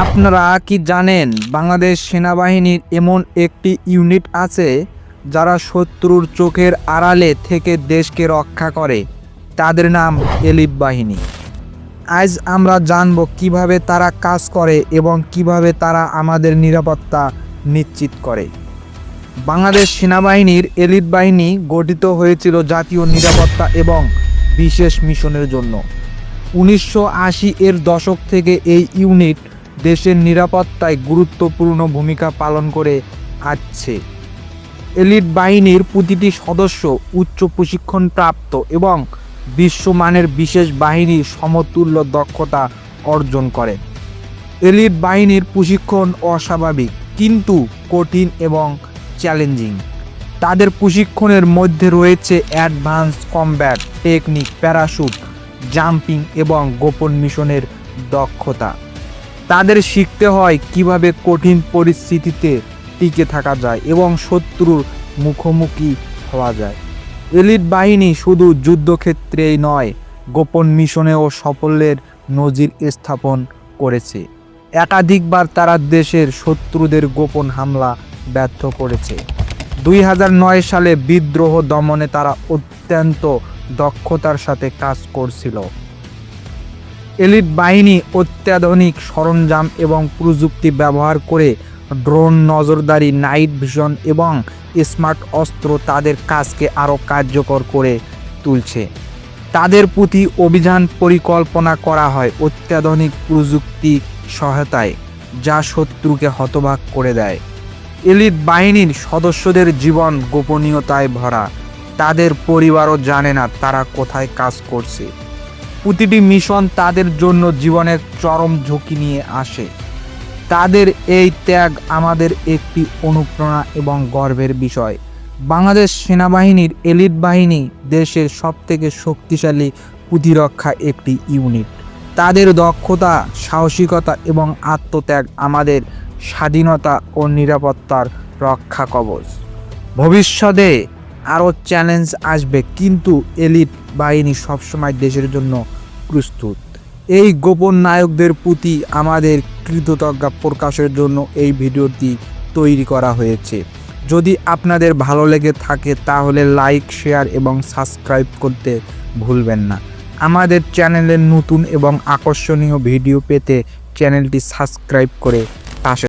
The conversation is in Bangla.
আপনারা কি জানেন বাংলাদেশ সেনাবাহিনীর এমন একটি ইউনিট আছে যারা শত্রুর চোখের আড়ালে থেকে দেশকে রক্ষা করে? তাদের নাম এলিট বাহিনী। আজ আমরা জানব কিভাবে তারা কাজ করে এবং কিভাবে তারা আমাদের নিরাপত্তা নিশ্চিত করে। বাংলাদেশ সেনাবাহিনীর এলিট বাহিনী গঠিত হয়েছিল জাতীয় নিরাপত্তা এবং বিশেষ মিশনের জন্য। 1980-এর দশক থেকে এই ইউনিট দেশের নিরাপত্তায় গুরুত্বপূর্ণ ভূমিকা পালন করে আসছে। এলিট বাহিনীর প্রতিটি সদস্য উচ্চ প্রশিক্ষণপ্রাপ্ত এবং বিশ্বমানের বিশেষ বাহিনীর সমতুল্য দক্ষতা অর্জন করে। এলিট বাহিনীর প্রশিক্ষণ অস্বাভাবিক কিন্তু কঠিন এবং চ্যালেঞ্জিং। তাদের প্রশিক্ষণের মধ্যে রয়েছে advance combat technique, parachute, jumping এবং গোপন মিশনের দক্ষতা। তাদের শিখতে হয় কিভাবে কঠিন পরিস্থিতিতে টিকে থাকা যায় এবং শত্রুর মুখোমুখি হওয়া যায়। এলিট বাহিনী শুধু যুদ্ধক্ষেত্রেই নয়, গোপন মিশনেও সাফল্যের নজির স্থাপন করেছে। একাধিকবার তারা দেশের শত্রুদের গোপন হামলা ব্যর্থ করেছে। 2009 সালে বিদ্রোহ দমনে তারা অত্যন্ত দক্ষতার সাথে কাজ করছিল। এলিট বাহিনী অত্যাধুনিক সরঞ্জাম এবং প্রযুক্তি ব্যবহার করে ড্রোন, নজরদারি, নাইট ভিশন এবং স্মার্ট অস্ত্র তাদের কাজকে আরও কার্যকর করে তুলছে। তাদের প্রতি অভিযান পরিকল্পনা করা হয় অত্যাধুনিক প্রযুক্তি সহায়তায়, যা শত্রুকে হতবাক করে দেয়। এলিট বাহিনীর সদস্যদের জীবন গোপনীয়তায় ভরা। তাদের পরিবারও জানে না তারা কোথায় কাজ করছে। প্রতিটি মিশন তাদের জন্য জীবনের চরম ঝুঁকি নিয়ে আসে। তাদের এই ত্যাগ আমাদের একটি অনুপ্রেরণা এবং গর্বের বিষয়। বাংলাদেশ সেনাবাহিনীর এলিট বাহিনী দেশের সবথেকে শক্তিশালী প্রতিরক্ষা একটি ইউনিট। তাদের দক্ষতা, সাহসিকতা এবং আত্মত্যাগ আমাদের স্বাধীনতা ও নিরাপত্তার রক্ষা কবচ। ভবিষ্যতে আরও চ্যালেঞ্জ আসবে, কিন্তু এলিট বাহিনী সবসময় দেশের জন্য প্রস্তুত। এই গোপন নায়কদের প্রতি আমাদের কৃতজ্ঞতা প্রকাশের জন্য এই ভিডিওটি তৈরি করা হয়েছে। যদি আপনাদের ভালো লেগে থাকে তাহলে লাইক, শেয়ার এবং সাবস্ক্রাইব করতে ভুলবেন না। আমাদের চ্যানেলের নতুন এবং আকর্ষণীয় ভিডিও পেতে চ্যানেলটি সাবস্ক্রাইব করে